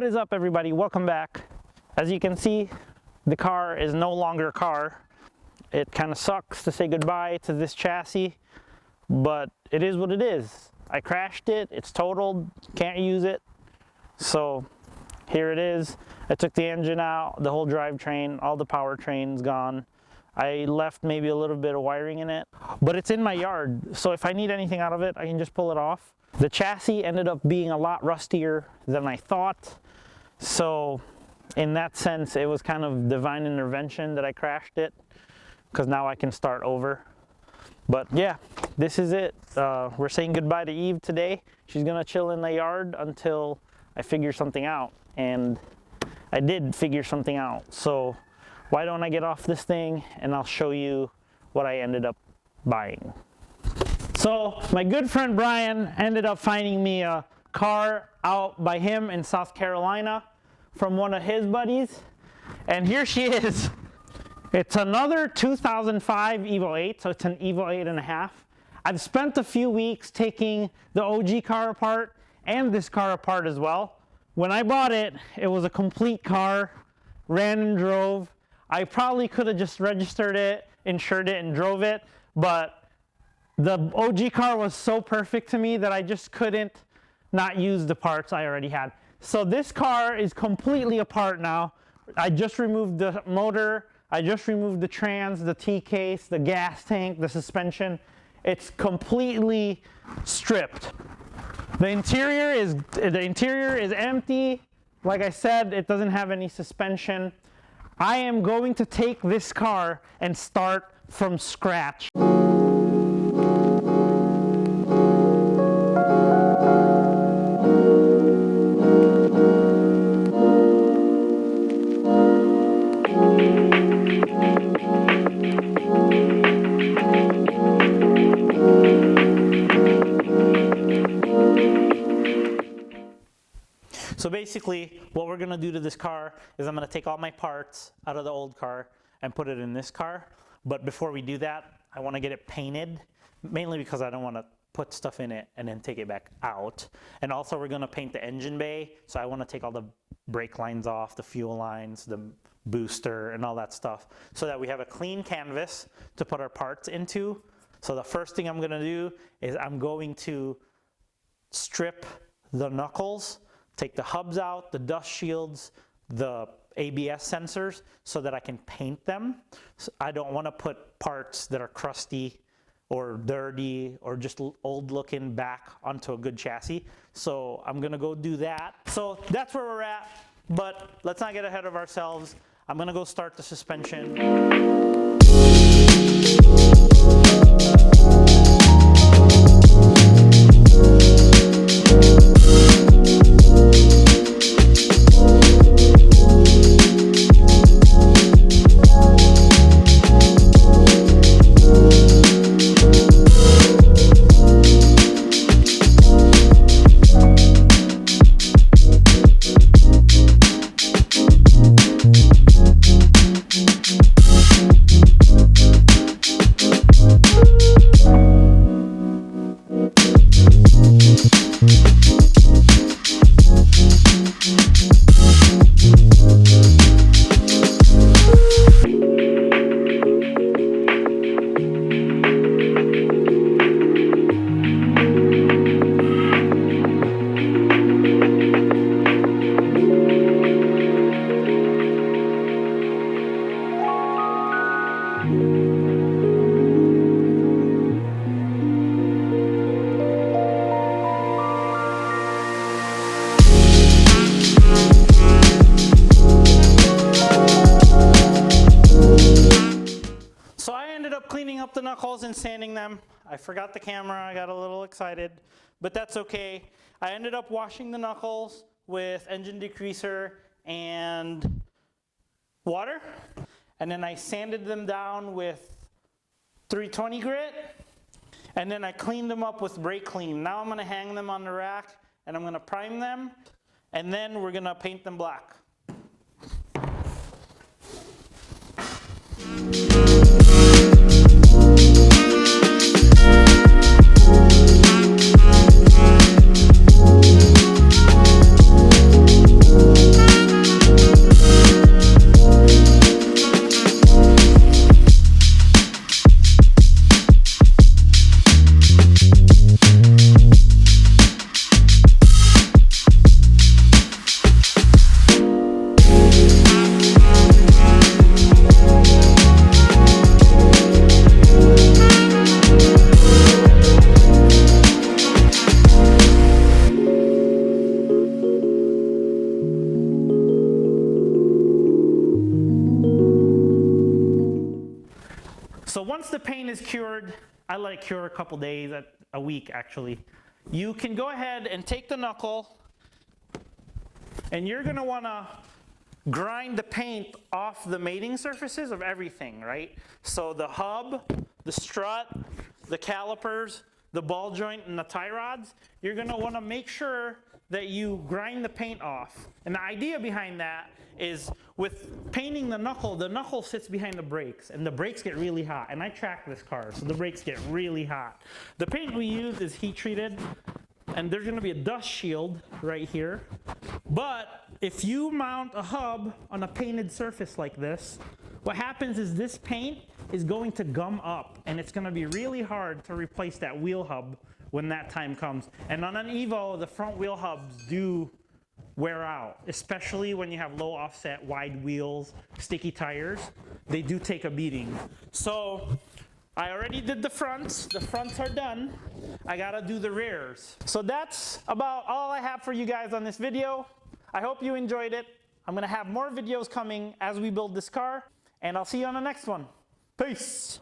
What is up, everybody? Welcome back. As you can see, the car is no longer a car. It kind of sucks to say goodbye to this chassis, but it is what it is. I crashed it, it's totaled, can't use it. So here it is. I took the engine out, the whole drivetrain, all the powertrain's gone. I left maybe a little bit of wiring in it, but it's in my yard. So if I need anything out of it, I can just pull it off. The chassis ended up being a lot rustier than I thought. So in that sense, it was kind of divine intervention that I crashed it, because now I can start over. But yeah, this is it. We're saying goodbye to Eve today. She's gonna chill in the yard until I figure something out. And I did figure something out. So why don't I get off this thing and I'll show you what I ended up buying. So my good friend Brian ended up finding me a car out by him in South Carolina from one of his buddies. And here she is. It's another 2005 Evo 8, so it's an Evo 8.5. I've spent a few weeks taking the OG car apart and this car apart as well. When I bought it, it was a complete car, ran and drove. I probably could have just registered it, insured it, and drove it, but the OG car was so perfect to me that I just couldn't not use the parts I already had. So this car is completely apart now. I just removed the motor, I just removed the trans, the T-case, the gas tank, the suspension. It's completely stripped. The interior is empty. Like I said, it doesn't have any suspension. I am going to take this car and start from scratch. So basically, what we're gonna do to this car is I'm gonna take all my parts out of the old car and put it in this car. But before we do that, I wanna get it painted, mainly because I don't wanna put stuff in it and then take it back out. And also we're gonna paint the engine bay. So I wanna take all the brake lines off, the fuel lines, the booster, and all that stuff, so that we have a clean canvas to put our parts into. So the first thing I'm gonna do is I'm going to strip the knuckles, take the hubs out, the dust shields, the ABS sensors, so that I can paint them. So I don't want to put parts that are crusty or dirty or just old looking back onto a good chassis. So I'm gonna go do that. So that's where we're at, but let's not get ahead of ourselves. I'm gonna go start the suspension. The knuckles and sanding them. I forgot the camera, I got a little excited, but that's okay. I ended up washing the knuckles with engine degreaser and water, and then I sanded them down with 320 grit, and then I cleaned them up with brake clean. Now I'm gonna hang them on the rack and I'm gonna prime them, and then we're gonna paint them black. So once the paint is cured, I let it cure a couple days, a week actually. You can go ahead and take the knuckle, and you're gonna wanna grind the paint off the mating surfaces of everything, right? So the hub, the strut, the calipers, the ball joint, and the tie rods, you're gonna wanna make sure that you grind the paint off. And the idea behind that is with painting the knuckle sits behind the brakes, and the brakes get really hot. And I track this car, so the brakes get really hot. The paint we use is heat treated, and there's gonna be a dust shield right here. But if you mount a hub on a painted surface like this, what happens is this paint is going to gum up, and it's gonna be really hard to replace that wheel hub when that time comes. And on an Evo, the front wheel hubs do wear out, especially when you have low offset, wide wheels, sticky tires. They do take a beating. So I already did the fronts. The fronts are done. I gotta do the rears. So that's about all I have for you guys on this video. I hope you enjoyed it. I'm gonna have more videos coming as we build this car, and I'll see you on the next one. Peace.